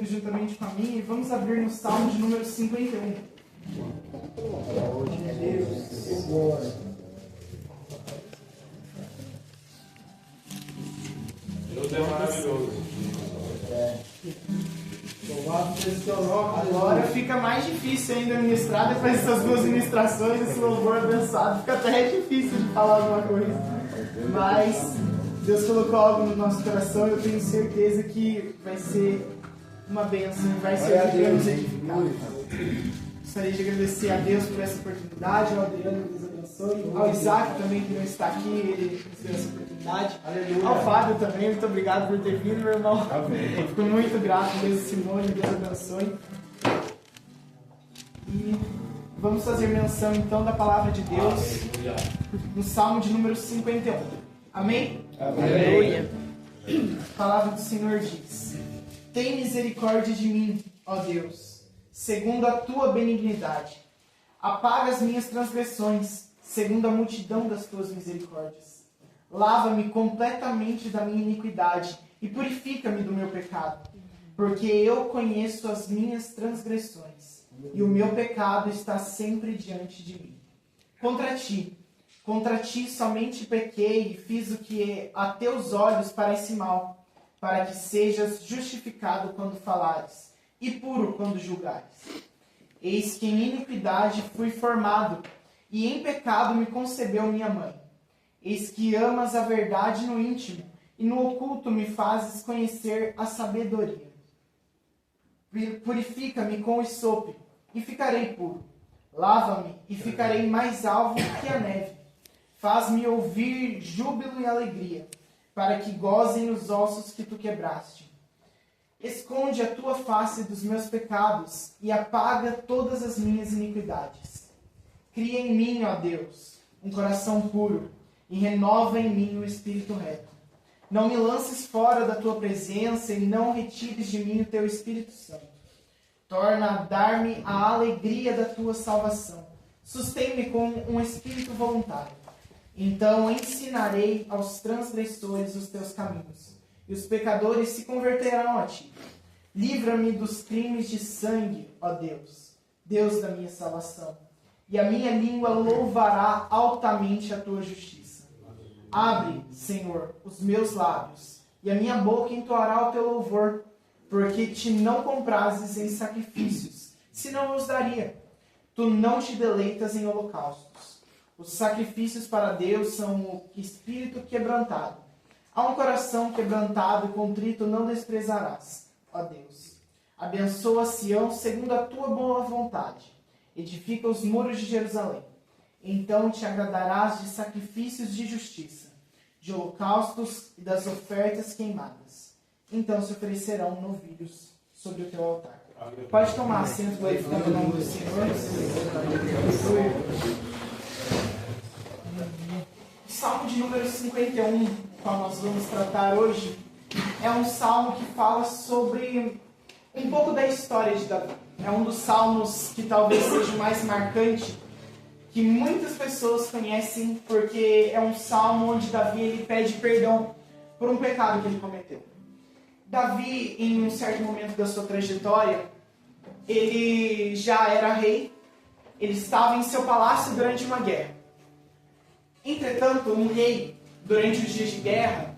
Bíblia juntamente com a minha e vamos abrir no Salmo de número 51. Deus é maravilhoso. Agora fica mais difícil ainda ministrar depois dessas duas ministrações, esse louvor abençoado. Fica até difícil de falar alguma coisa. Mas Deus colocou algo no nosso coração e eu tenho certeza que vai ser uma bênção, vai ser o que Deus edificar. Gostaria de agradecer a Deus por essa oportunidade, ao Adriano, que Deus abençoe, ao Isaac também, que não está aqui, ele nos deu essa oportunidade. Aleluia. Ao Fábio também, muito obrigado por ter vindo, meu irmão. Amém. Fico muito grato mesmo, Simone, Deus abençoe. E vamos fazer menção então da palavra de Deus no Salmo de número 51. Amém? Amém. A palavra do Senhor diz: tem misericórdia de mim, ó Deus, segundo a tua benignidade. Apaga as minhas transgressões, segundo a multidão das tuas misericórdias. Lava-me completamente da minha iniquidade e purifica-me do meu pecado, porque eu conheço as minhas transgressões e o meu pecado está sempre diante de mim. Contra ti somente pequei e fiz o que a teus olhos parece mal, para que sejas justificado quando falares e puro quando julgares. Eis que em iniquidade fui formado, e em pecado me concebeu minha mãe. Eis que amas a verdade no íntimo, e no oculto me fazes conhecer a sabedoria. Purifica-me com esopo, e ficarei puro. Lava-me, e ficarei mais alvo que a neve. Faz-me ouvir júbilo e alegria, para que gozem os ossos que tu quebraste. Esconde a tua face dos meus pecados e apaga todas as minhas iniquidades. Cria em mim, ó Deus, um coração puro e renova em mim o espírito reto. Não me lances fora da tua presença e não retires de mim o teu Espírito Santo. Torna a dar-me a alegria da tua salvação. Sustém-me com um espírito voluntário. Então ensinarei aos transgressores os teus caminhos, e os pecadores se converterão a ti. Livra-me dos crimes de sangue, ó Deus, Deus da minha salvação, e a minha língua louvará altamente a tua justiça. Abre, Senhor, os meus lábios, e a minha boca entoará o teu louvor, porque te não comprases em sacrifícios, senão os daria. Tu não te deleitas em holocaustos. Os sacrifícios para Deus são o espírito quebrantado. A um coração quebrantado e contrito não desprezarás, ó Deus. Abençoa Sião segundo a tua boa vontade. Edifica os muros de Jerusalém. Então te agradarás de sacrifícios de justiça, de holocaustos e das ofertas queimadas. Então se oferecerão novilhos sobre o teu altar. Pode tomar assento, glorificando o nome do Senhor. O Salmo de número 51, qual nós vamos tratar hoje, é um salmo que fala sobre um pouco da história de Davi. É um dos salmos que talvez seja o mais marcante, que muitas pessoas conhecem, porque é um salmo onde Davi ele pede perdão por um pecado que ele cometeu. Davi, em um certo momento da sua trajetória, ele já era rei, ele estava em seu palácio durante uma guerra. Entretanto, um rei, durante os dias de guerra,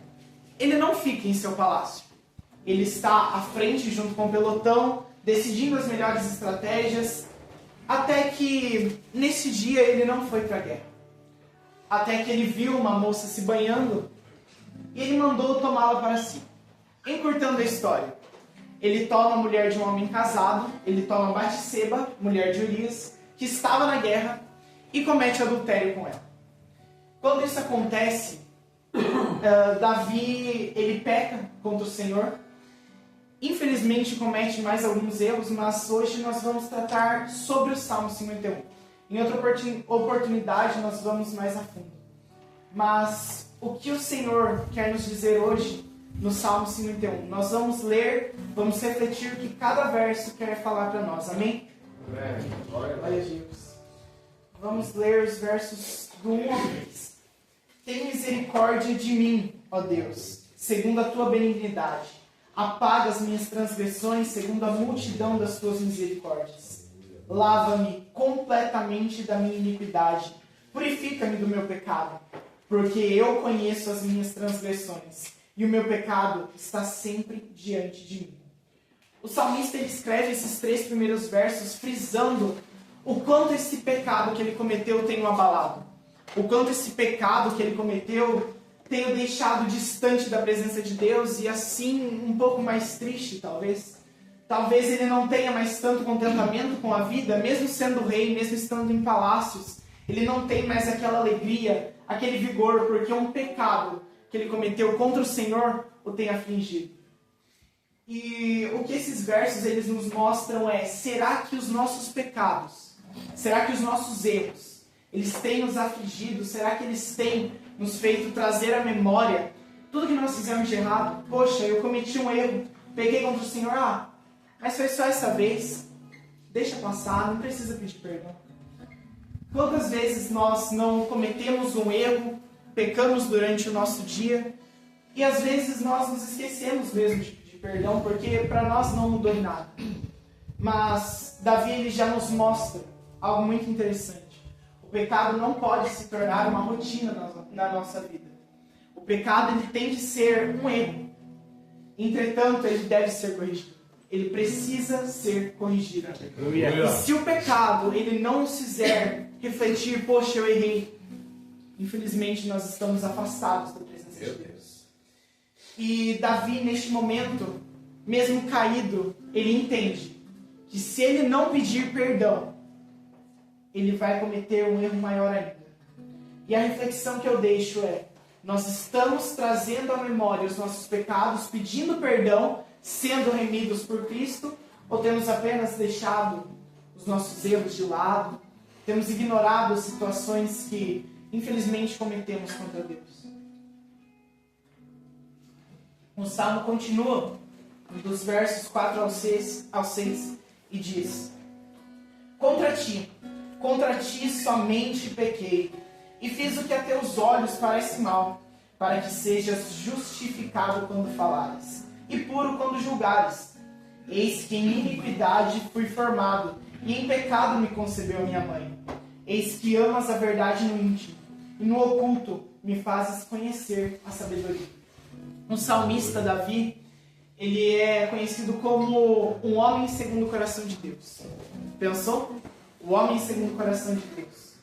ele não fica em seu palácio. Ele está à frente, junto com o pelotão, decidindo as melhores estratégias, até que, nesse dia, ele não foi para a guerra. Até que ele viu uma moça se banhando e ele mandou tomá-la para si. Encurtando a história, ele toma a mulher de um homem casado, ele toma Batseba, mulher de Urias, que estava na guerra, e comete adultério com ela. Quando isso acontece, Davi ele peca contra o Senhor. Infelizmente comete mais alguns erros, mas hoje nós vamos tratar sobre o Salmo 51. Em outra oportunidade nós vamos mais a fundo. Mas o que o Senhor quer nos dizer hoje no Salmo 51? Nós vamos ler, vamos refletir o que cada verso quer falar para nós. Amém? Amém. Glória a Deus. Vamos ler os versos do 1 ao 3. Tem misericórdia de mim, ó Deus, segundo a tua benignidade. Apaga as minhas transgressões segundo a multidão das tuas misericórdias. Lava-me completamente da minha iniquidade. Purifica-me do meu pecado, porque eu conheço as minhas transgressões e o meu pecado está sempre diante de mim. O salmista ele escreve esses 3 primeiros versos frisando o quanto esse pecado que ele cometeu tem o abalado. O quanto esse pecado que ele cometeu tem o deixado distante da presença de Deus e assim um pouco mais triste, talvez. Talvez ele não tenha mais tanto contentamento com a vida, mesmo sendo rei, mesmo estando em palácios. Ele não tem mais aquela alegria, aquele vigor, porque um pecado que ele cometeu contra o Senhor o tem afligido. E o que esses versos eles nos mostram é, será que os nossos pecados, será que os nossos erros, eles têm nos afligido? Será que eles têm nos feito trazer à memória tudo que nós fizemos de errado? Poxa, eu cometi um erro, pequei contra o Senhor, mas foi só essa vez, deixa passar, não precisa pedir perdão. Quantas vezes nós não cometemos um erro, pecamos durante o nosso dia, e às vezes nós nos esquecemos mesmo de pedir perdão, porque para nós não mudou em nada. Mas Davi ele já nos mostra algo muito interessante. O pecado não pode se tornar uma rotina na nossa vida. O pecado ele tem de ser um erro. Entretanto, ele deve ser corrigido. Ele precisa ser corrigido. E se o pecado ele não nos fizer refletir, poxa, eu errei, infelizmente nós estamos afastados da presença de Deus. E Davi, neste momento, mesmo caído, ele entende que se ele não pedir perdão, ele vai cometer um erro maior ainda. E a reflexão que eu deixo é, nós estamos trazendo à memória os nossos pecados, pedindo perdão, sendo remidos por Cristo, ou temos apenas deixado os nossos erros de lado, temos ignorado as situações que, infelizmente, cometemos contra Deus. O Salmo continua, dos versos 4 ao 6, e diz: Contra ti somente pequei, e fiz o que a teus olhos parece mal, para que sejas justificado quando falares, e puro quando julgares. Eis que em iniquidade fui formado, e em pecado me concebeu minha mãe. Eis que amas a verdade no íntimo, e no oculto me fazes conhecer a sabedoria. O salmista Davi, ele é conhecido como um homem segundo o coração de Deus. Pensou? O homem segundo o coração de Deus.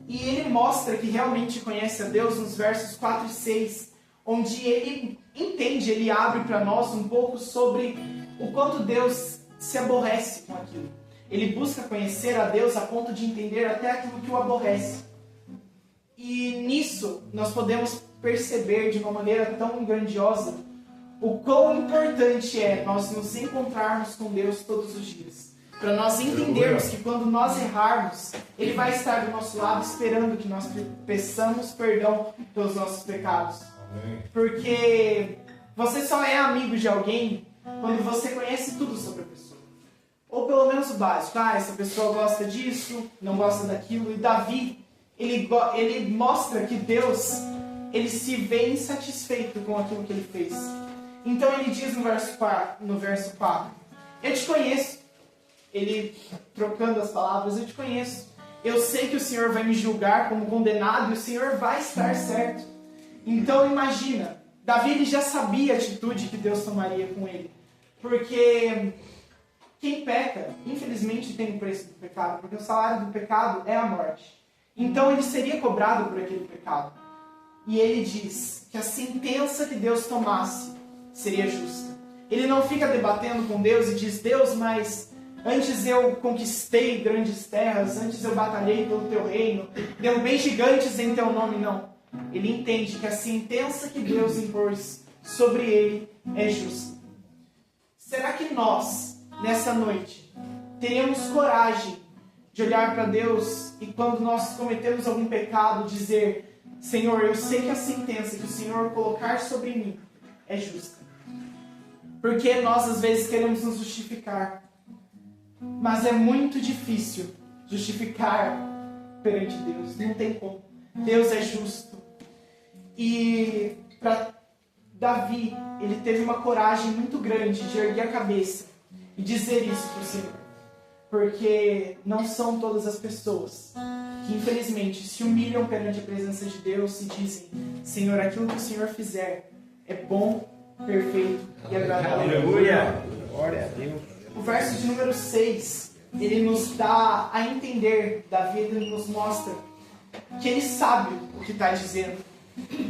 E ele mostra que realmente conhece a Deus nos versos 4 e 6, onde ele entende, ele abre para nós um pouco sobre o quanto Deus se aborrece com aquilo. Ele busca conhecer a Deus a ponto de entender até aquilo que o aborrece. E nisso nós podemos perceber de uma maneira tão grandiosa o quão importante é nós nos encontrarmos com Deus todos os dias. Para nós entendermos que quando nós errarmos, Ele vai estar do nosso lado esperando que nós peçamos perdão pelos nossos pecados. Amém. Porque você só é amigo de alguém quando você conhece tudo sobre a pessoa. Ou pelo menos o básico. Essa pessoa gosta disso, não gosta daquilo. E Davi, ele mostra que Deus, ele se vê insatisfeito com aquilo que ele fez. Então ele diz no verso 4, eu te conheço. Ele, trocando as palavras, eu te conheço. Eu sei que o Senhor vai me julgar como condenado e o Senhor vai estar certo. Então imagina, Davi ele já sabia a atitude que Deus tomaria com ele. Porque quem peca, infelizmente tem o preço do pecado, porque o salário do pecado é a morte. Então ele seria cobrado por aquele pecado. E ele diz que a sentença que Deus tomasse seria justa. Ele não fica debatendo com Deus e diz, Deus, mas antes eu conquistei grandes terras, antes eu batalhei pelo teu reino, derrubei gigantes em teu nome, não. Ele entende que a sentença que Deus impôs sobre ele é justa. Será que nós, nessa noite, teremos coragem de olhar para Deus e quando nós cometemos algum pecado, dizer, Senhor, eu sei que a sentença que o Senhor colocar sobre mim é justa. Porque nós às vezes queremos nos justificar. Mas é muito difícil justificar perante Deus. Não tem como. Deus é justo. E para Davi, ele teve uma coragem muito grande de erguer a cabeça e dizer isso para o Senhor. Porque não são todas as pessoas que, infelizmente, se humilham perante a presença de Deus e dizem: Senhor, aquilo que o Senhor fizer é bom, perfeito e agradável. Aleluia! Glória a Deus. O verso de número 6, ele nos dá a entender, Davi ele nos mostra que ele sabe o que está dizendo.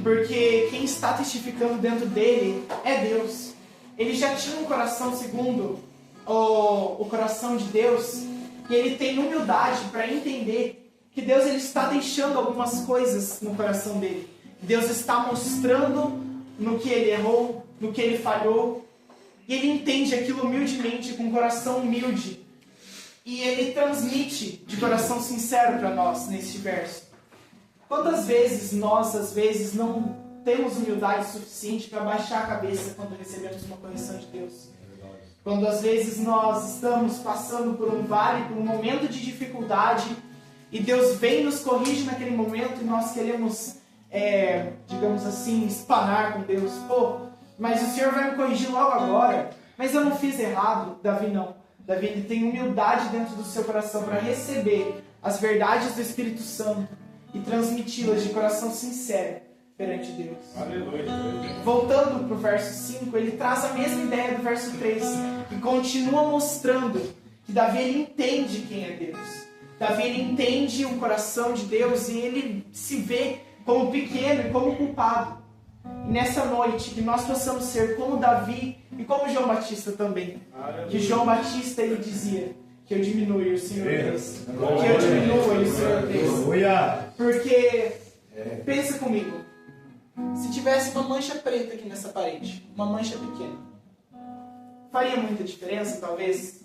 Porque quem está testificando dentro dele é Deus. Ele já tinha um coração segundo o coração de Deus, e ele tem humildade para entender que Deus ele está deixando algumas coisas no coração dele. Deus está mostrando no que ele errou, no que ele falhou, e ele entende aquilo humildemente, com um coração humilde, e ele transmite de coração sincero para nós neste verso. Quantas vezes nós, às vezes, não temos humildade suficiente para baixar a cabeça quando recebemos uma correção de Deus? Quando às vezes nós estamos passando por um vale, por um momento de dificuldade, e Deus vem e nos corrige naquele momento, e nós queremos, digamos assim, espanar com Deus. Pô, mas o Senhor vai me corrigir logo agora, mas eu não fiz errado. Davi não. Davi ele tem humildade dentro do seu coração para receber as verdades do Espírito Santo e transmiti-las de coração sincero perante Deus. Aleluia. Voltando para o verso 5, ele traz a mesma ideia do verso 3, que continua mostrando que Davi ele entende quem é Deus. Davi ele entende o coração de Deus e ele se vê como pequeno e como culpado. E nessa noite, que nós possamos ser como Davi e como João Batista também. Aleluia. Que João Batista ele dizia: que eu diminua e o Senhor cresça. Que eu diminua e o Senhor cresça. Porque, pensa comigo, se tivesse uma mancha preta aqui nessa parede, uma mancha pequena, faria muita diferença, talvez,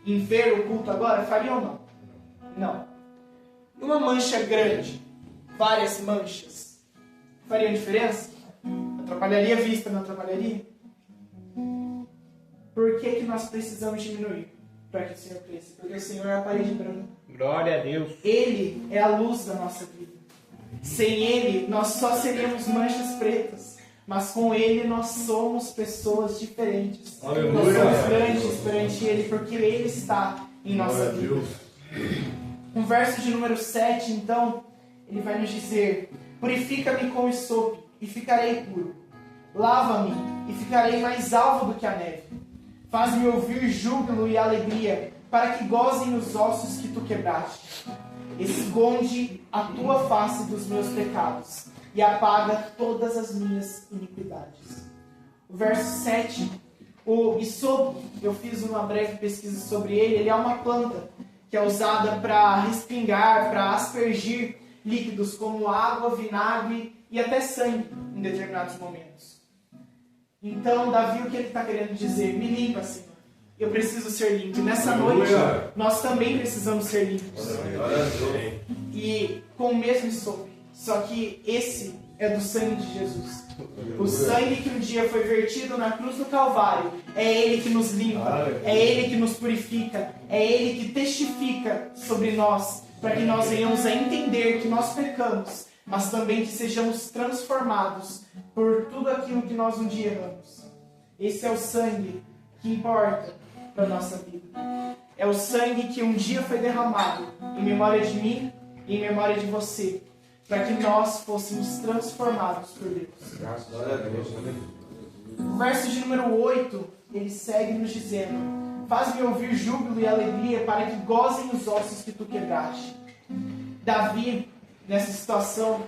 em ver o culto agora? Faria ou não? Não. E uma mancha grande, várias manchas, faria diferença? Atrapalharia a vista, não atrapalharia? Por que nós precisamos diminuir para que o Senhor cresça? Porque o Senhor é a parede branca. Glória a Deus. Ele é a luz da nossa vida. Sem Ele, nós só seríamos manchas pretas. Mas com Ele, nós somos pessoas diferentes. Aleluia. Nós somos grandes perante Ele, porque Ele está em nossa vida. No verso de número 7, então, ele vai nos dizer: purifica-me com hisope, e ficarei puro. Lava-me, e ficarei mais alvo do que a neve. Faz-me ouvir júbilo e alegria, para que gozem os ossos que tu quebraste. Esconde a tua face dos meus pecados e apaga todas as minhas iniquidades. O verso 7, o hisopo, eu fiz uma breve pesquisa sobre ele. Ele é uma planta que é usada para respingar, para aspergir líquidos como água, vinagre e até sangue em determinados momentos. Então, Davi, o que ele está querendo dizer? Me limpa, Senhor. Eu preciso ser limpo. E nessa noite, nós também precisamos ser limpos. E com o mesmo hisopo. Só que esse é do sangue de Jesus. O sangue que um dia foi vertido na cruz do Calvário. É Ele que nos limpa. É Ele que nos purifica. É Ele que testifica sobre nós. Para que nós venhamos a entender que nós pecamos. Mas também que sejamos transformados por tudo aquilo que nós um dia erramos. Esse é o sangue que importa para a nossa vida. É o sangue que um dia foi derramado em memória de mim e em memória de você, para que nós fôssemos transformados por Deus. Graças a Deus. O verso de número 8, ele segue nos dizendo: faz-me ouvir júbilo e alegria, para que gozem os ossos que tu quebraste. Davi, nessa situação,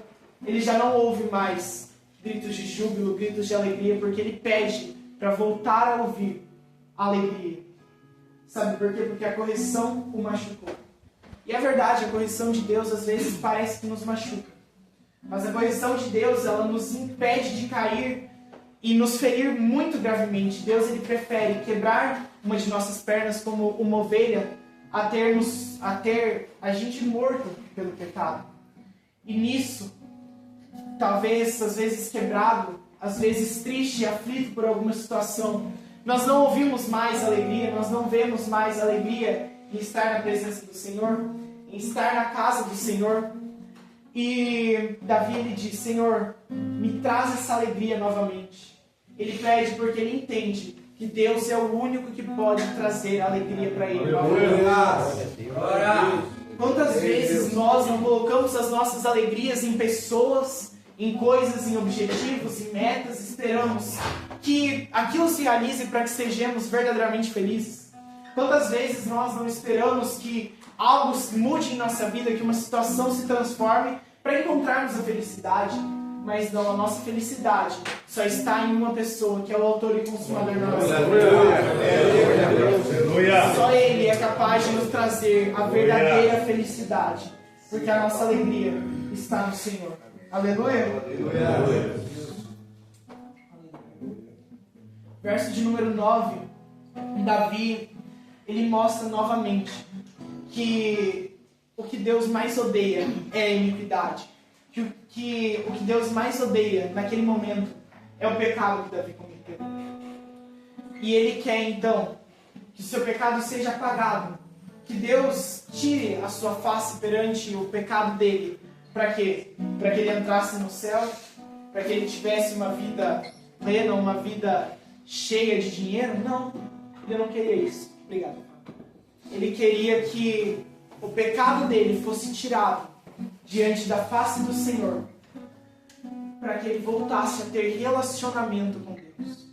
ele já não ouve mais gritos de júbilo, gritos de alegria, porque ele pede para voltar a ouvir alegria. Sabe por quê? Porque a correção o machucou. E é verdade, a correção de Deus às vezes parece que nos machuca. Mas a correção de Deus, ela nos impede de cair e nos ferir muito gravemente. Deus, ele prefere quebrar uma de nossas pernas como uma ovelha a ter a gente morto pelo pecado. E nisso, talvez, às vezes quebrado, às vezes triste e aflito por alguma situação, nós não ouvimos mais alegria, nós não vemos mais alegria em estar na presença do Senhor, em estar na casa do Senhor. E Davi, ele diz: Senhor, me traz essa alegria novamente. Ele pede porque ele entende que Deus é o único que pode trazer alegria para ele. Quantas vezes nós não colocamos as nossas alegrias em pessoas, em coisas, em objetivos, em metas, esperamos que aquilo se realize para que sejamos verdadeiramente felizes? Quantas vezes nós não esperamos que algo mude em nossa vida, que uma situação se transforme para encontrarmos a felicidade? Mas não, a nossa felicidade só está em uma pessoa, que é o autor e consumador da nossa vida. Só Ele é capaz de nos trazer a verdadeira felicidade, porque a nossa alegria está no Senhor. Aleluia. Verso de número 9, Davi, ele mostra novamente que o que Deus mais odeia é a iniquidade. Que o que Deus mais odeia naquele momento é o pecado que Davi cometeu. E ele quer então que o seu pecado seja apagado, que Deus tire a sua face perante o pecado dele. Para quê? Para que ele entrasse no céu, para que ele tivesse uma vida plena, uma vida cheia de dinheiro? Não, ele não queria isso. Obrigado. Ele queria que o pecado dele fosse tirado diante da face do Senhor, para que ele voltasse a ter relacionamento com Deus.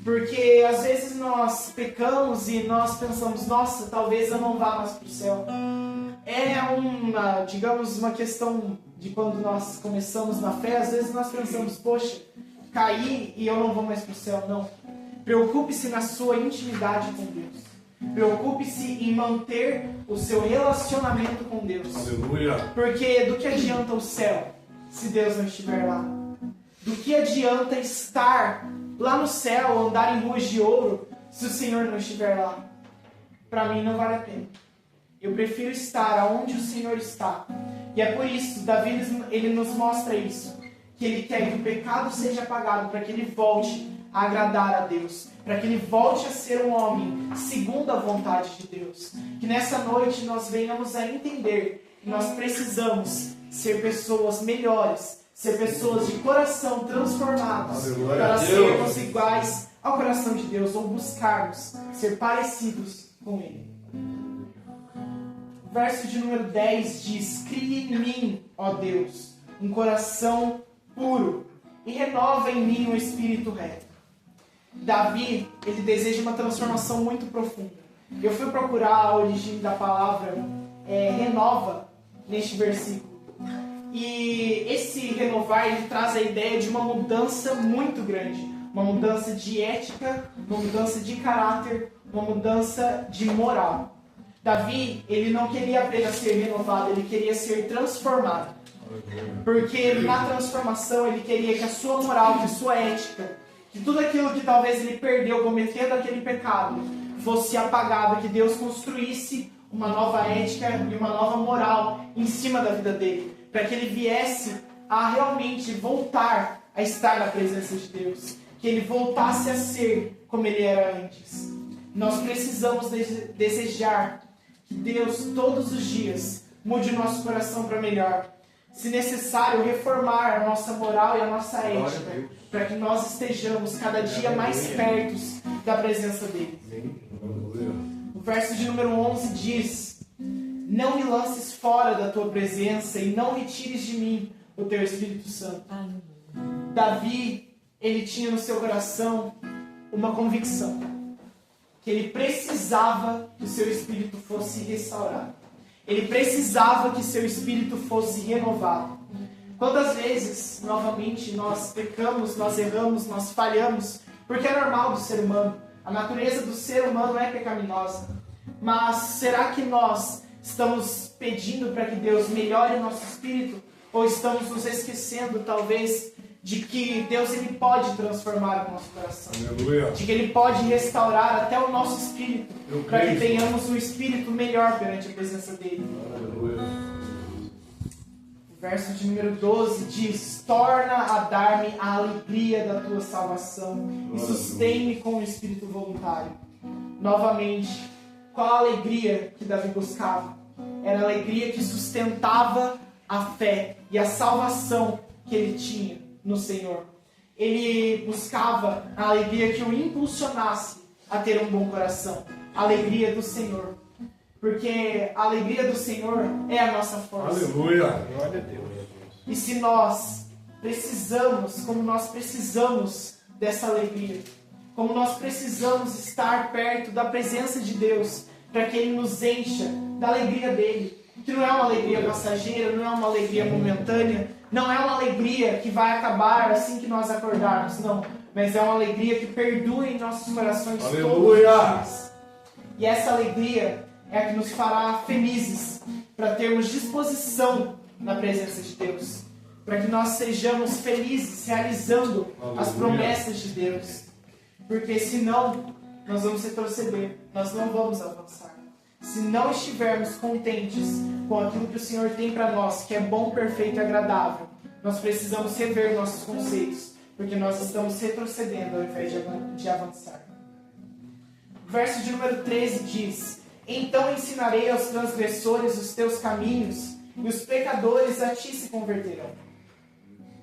Porque às vezes nós pecamos e nós pensamos, nossa, talvez eu não vá mais para o céu. É uma questão de quando nós começamos na fé, às vezes nós pensamos, poxa, caí e eu não vou mais para o céu. Não. Preocupe-se na sua intimidade com Deus. Preocupe-se em manter o seu relacionamento com Deus. Aleluia. Porque do que adianta o céu se Deus não estiver lá? Do que adianta estar lá no céu, andar em ruas de ouro, se o Senhor não estiver lá? Para mim não vale a pena. Eu prefiro estar onde o Senhor está. E é por isso, Davi ele nos mostra isso. Que ele quer que o pecado seja apagado para que ele volte a agradar a Deus. Para que ele volte a ser um homem segundo a vontade de Deus. Que nessa noite nós venhamos a entender que nós precisamos ser pessoas melhores. Ser pessoas de coração transformados. Para sermos iguais ao coração de Deus. Ou buscarmos ser parecidos com Ele. O verso de número 10 diz: crie em mim, ó Deus, um coração puro e renova em mim um espírito reto. Davi, ele deseja uma transformação muito profunda. Eu fui procurar a origem da palavra renova neste versículo. E esse renovar, ele traz a ideia de uma mudança muito grande. Uma mudança de ética, uma mudança de caráter, uma mudança de moral. Davi, ele não queria apenas ser renovado, ele queria ser transformado. Porque na transformação ele queria que a sua moral, que a sua ética, que tudo aquilo que talvez ele perdeu cometendo aquele pecado, fosse apagado, que Deus construísse uma nova ética e uma nova moral em cima da vida dele, para que ele viesse a realmente voltar a estar na presença de Deus, que ele voltasse a ser como ele era antes. Nós precisamos desejar que Deus todos os dias mude o nosso coração para melhor. Se necessário, reformar a nossa moral e a nossa ética, para que nós estejamos cada dia mais perto da presença dele. O verso de número 11 diz: não me lances fora da tua presença e não retires de mim o teu Espírito Santo. Davi, ele tinha no seu coração uma convicção, que ele precisava que o seu espírito fosse restaurado. Ele precisava que seu espírito fosse renovado. Quantas vezes, novamente, nós pecamos, nós erramos, nós falhamos, porque é normal do ser humano. A natureza do ser humano é pecaminosa. Mas será que nós estamos pedindo para que Deus melhore o nosso espírito? Ou estamos nos esquecendo, talvez, de que Deus ele pode transformar o nosso coração? Aleluia. De que Ele pode restaurar até o nosso espírito, para que tenhamos um espírito melhor perante a presença dEle. Aleluia. O verso de número 12 diz: torna a dar-me a alegria da tua salvação e sustém-me com o espírito voluntário. Novamente, qual a alegria que Davi buscava? Era a alegria que sustentava a fé e a salvação que ele tinha no Senhor. ele buscava a alegria que o impulsionasse a ter um bom coração. A alegria do Senhor. Porque a alegria do Senhor é a nossa força. Aleluia. Glória a Deus. E se nós precisamos, como nós precisamos dessa alegria, como nós precisamos estar perto da presença de Deus, para que Ele nos encha da alegria dEle, que não é uma alegria passageira, não é uma alegria momentânea, não é uma alegria que vai acabar assim que nós acordarmos, não, mas é uma alegria que perdura em nossos corações todos os dias. E essa alegria é a que nos fará felizes, para termos disposição na presença de Deus, para que nós sejamos felizes realizando as promessas de Deus, porque senão nós vamos retroceder, nós não vamos avançar. Se não estivermos contentes com aquilo que o Senhor tem para nós, que é bom, perfeito e agradável, nós precisamos rever nossos conceitos, porque nós estamos retrocedendo ao invés de avançar. O verso de número 13 diz: então ensinarei aos transgressores os teus caminhos, e os pecadores a ti se converterão.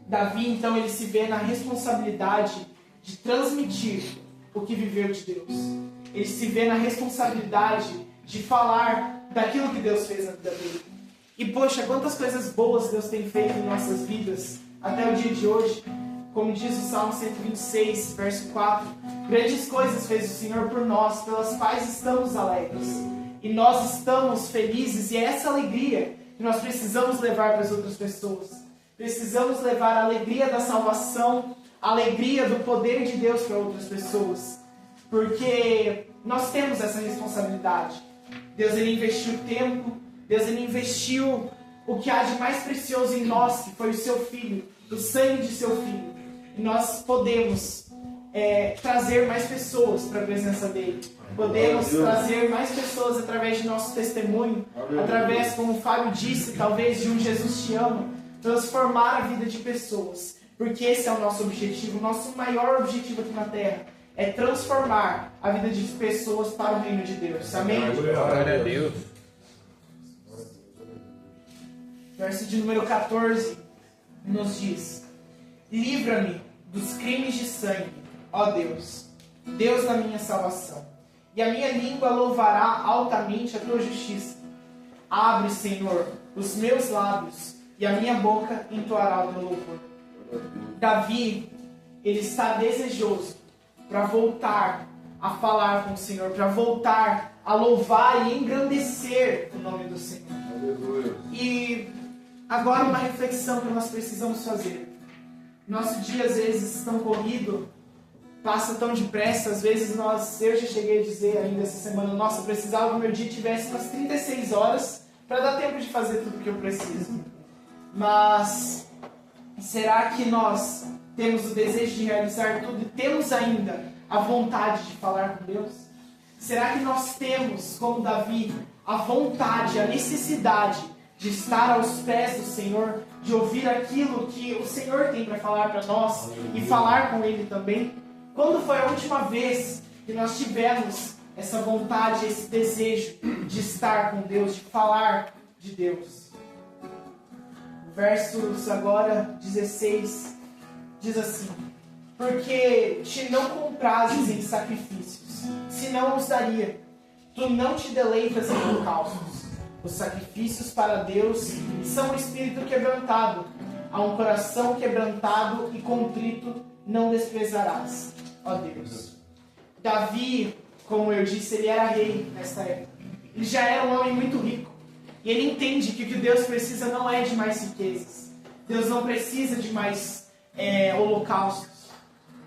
Davi, então, ele se vê na responsabilidade de transmitir o que viveu de Deus. Ele se vê na responsabilidade de falar daquilo que Deus fez na vida dele. E poxa, quantas coisas boas Deus tem feito em nossas vidas até o dia de hoje. Como diz o Salmo 126, verso 4, grandes coisas fez o Senhor por nós, pelas quais estamos alegres. E nós estamos felizes, e é essa alegria que nós precisamos levar para as outras pessoas. Precisamos levar a alegria da salvação, a alegria do poder de Deus para outras pessoas. Porque nós temos essa responsabilidade. Deus, ele investiu tempo, Deus, ele investiu o que há de mais precioso em nós, que foi o seu Filho, o sangue de seu Filho. E nós podemos trazer mais pessoas para a presença dele. Podemos trazer mais pessoas através de nosso testemunho, através, como o Fábio disse, talvez de um Jesus te ama, transformar a vida de pessoas. Porque esse é o nosso objetivo, o nosso maior objetivo aqui na Terra. É transformar a vida de pessoas para o reino de Deus. Amém? Glória a Deus. Verso de número 14 nos diz: livra-me dos crimes de sangue, ó Deus, Deus da minha salvação, e a minha língua louvará altamente a tua justiça. Abre, Senhor, os meus lábios, e a minha boca entoará o teu louvor. Davi, ele está desejoso para voltar a falar com o Senhor, para voltar a louvar e engrandecer o nome do Senhor. E agora uma reflexão que nós precisamos fazer. Nosso dia às vezes tão corrido, passa tão depressa, às vezes eu já cheguei a dizer ainda essa semana, nossa, eu precisava que o meu dia tivesse umas 36 horas para dar tempo de fazer tudo o que eu preciso. Mas será que nós temos o desejo de realizar tudo e temos ainda a vontade de falar com Deus? Será que nós temos, como Davi, a vontade, a necessidade de estar aos pés do Senhor, de ouvir aquilo que o Senhor tem para falar para nós e falar com Ele também? Quando foi a última vez que nós tivemos essa vontade, esse desejo de estar com Deus, de falar de Deus? Versos agora 16 diz assim: porque te não comprases em sacrifícios, senão os daria. Tu não te deleitas em holocaustos. Os sacrifícios para Deus são um espírito quebrantado. A um coração quebrantado e contrito não desprezarás, ó Deus. Davi, como eu disse, ele era rei nesta época. Ele já era um homem muito rico. E ele entende que o que Deus precisa não é de mais riquezas. Deus não precisa de mais holocaustos.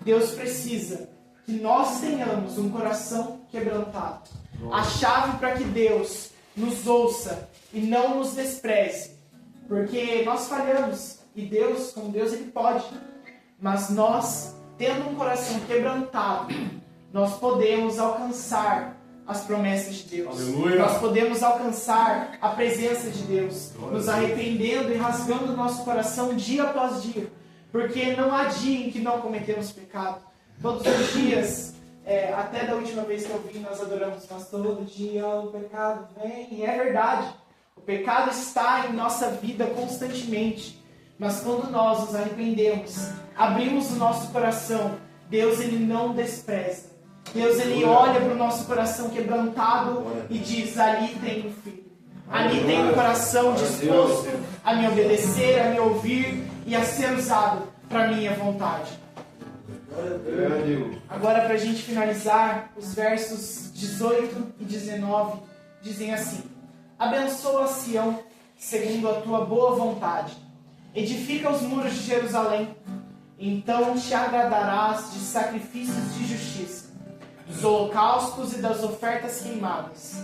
Deus precisa que nós tenhamos um coração quebrantado. A chave para que Deus nos ouça e não nos despreze. Porque nós falhamos. E Deus, como Deus, Ele pode. Mas nós, tendo um coração quebrantado, nós podemos alcançar as promessas de Deus. Aleluia. Nós podemos alcançar a presença de Deus, nos arrependendo e rasgando o nosso coração dia após dia. Porque não há dia em que não cometemos pecado. Todos os dias, até da última vez que eu vim, nós adoramos, mas todo dia o pecado vem. E é verdade, o pecado está em nossa vida constantemente. Mas quando nós nos arrependemos, abrimos o nosso coração, Deus ele não despreza. Deus ele olha para o nosso coração quebrantado e diz: ali tem um filho. Ali tem um coração disposto a me obedecer, a me ouvir e a ser usado para a minha vontade. Agora, para a gente finalizar, os versos 18 e 19 dizem assim: abençoa Sião segundo a tua boa vontade, edifica os muros de Jerusalém, então te agradarás de sacrifícios de justiça, dos holocaustos e das ofertas queimadas,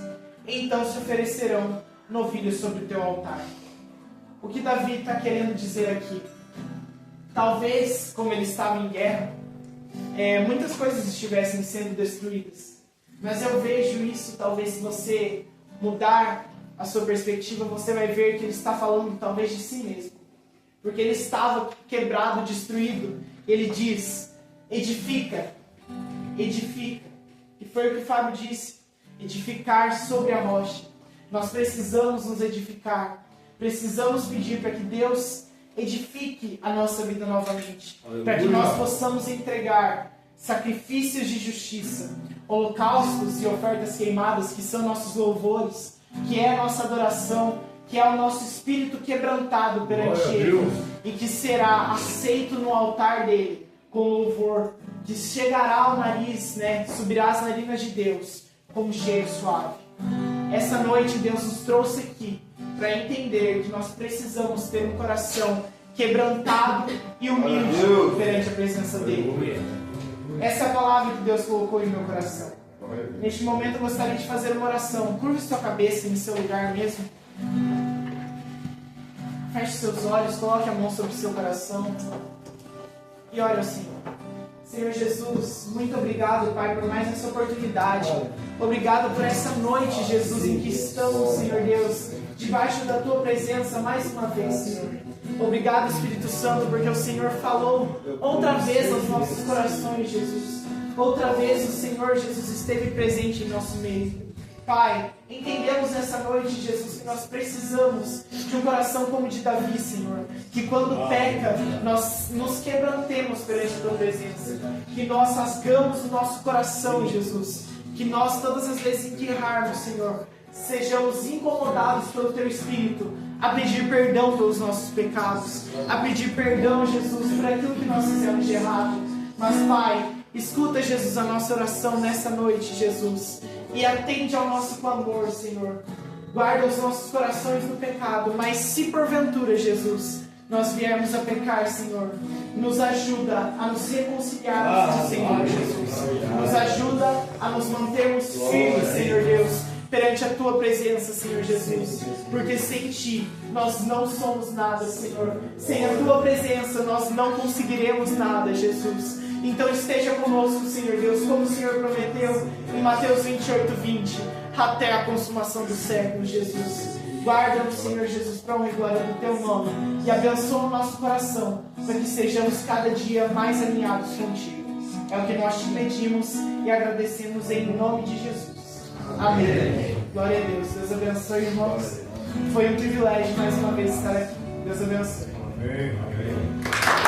então se oferecerão novilhos sobre o teu altar. O que Davi está querendo dizer aqui? Talvez, como ele estava em guerra, muitas coisas estivessem sendo destruídas. Mas eu vejo isso, talvez se você mudar a sua perspectiva, você vai ver que ele está falando talvez de si mesmo. Porque ele estava quebrado, destruído. Ele diz: edifica, edifica. E foi o que o Fábio disse: edificar sobre a rocha. Nós precisamos nos edificar. Precisamos pedir para que Deus edifique a nossa vida novamente. Para que nós possamos entregar sacrifícios de justiça, holocaustos e ofertas queimadas, que são nossos louvores, que é a nossa adoração, que é o nosso espírito quebrantado perante Ele, e que será aceito no altar dele com louvor, que chegará ao nariz, subirá às narinas de Deus como cheiro suave. Essa noite Deus nos trouxe aqui para entender que nós precisamos ter um coração quebrantado e humilde perante a presença dele. Essa é a palavra que Deus colocou em meu coração. Neste momento eu gostaria de fazer uma oração. Curve sua cabeça em seu lugar mesmo. Feche seus olhos, coloque a mão sobre o seu coração e ore ao Senhor. Senhor Jesus, muito obrigado, Pai, por mais essa oportunidade. Obrigado por essa noite, Jesus, em que estamos, Senhor Deus, debaixo da Tua presença mais uma vez, Senhor. Obrigado, Espírito Santo, porque o Senhor falou outra vez aos nossos corações, Jesus. Outra vez o Senhor Jesus esteve presente em nosso meio. Pai, entendemos nessa noite, Jesus, que nós precisamos de um coração como o de Davi, Senhor. Que quando peca, nós nos quebrantemos perante a Tua presença. Que nós rasgamos o nosso coração, Jesus. Que nós, todas as vezes em que errarmos, Senhor, sejamos incomodados pelo Teu Espírito a pedir perdão pelos nossos pecados, a pedir perdão, Jesus, por aquilo que nós fizemos de errado. Mas, Pai, escuta, Jesus, a nossa oração nessa noite, Jesus, e atende ao nosso clamor, Senhor. Guarda os nossos corações do pecado, mas se porventura, Jesus, nós viermos a pecar, Senhor, nos ajuda a nos reconciliarmos com o Senhor, Jesus. Nos ajuda a nos mantermos firmes, Senhor Deus, perante a Tua presença, Senhor Jesus. Porque sem Ti nós não somos nada, Senhor. Sem a Tua presença nós não conseguiremos nada, Jesus. Então esteja conosco, Senhor Deus, como o Senhor prometeu em Mateus 28:20, até a consumação do século, Jesus. Guarda-nos, Senhor Jesus, para honra e glória do Teu nome, e abençoa o nosso coração, para que sejamos cada dia mais alinhados contigo. É o que nós te pedimos e agradecemos em nome de Jesus. Amém. Glória a Deus. Deus abençoe, irmãos. Foi um privilégio mais uma vez estar aqui. Deus abençoe. Amém.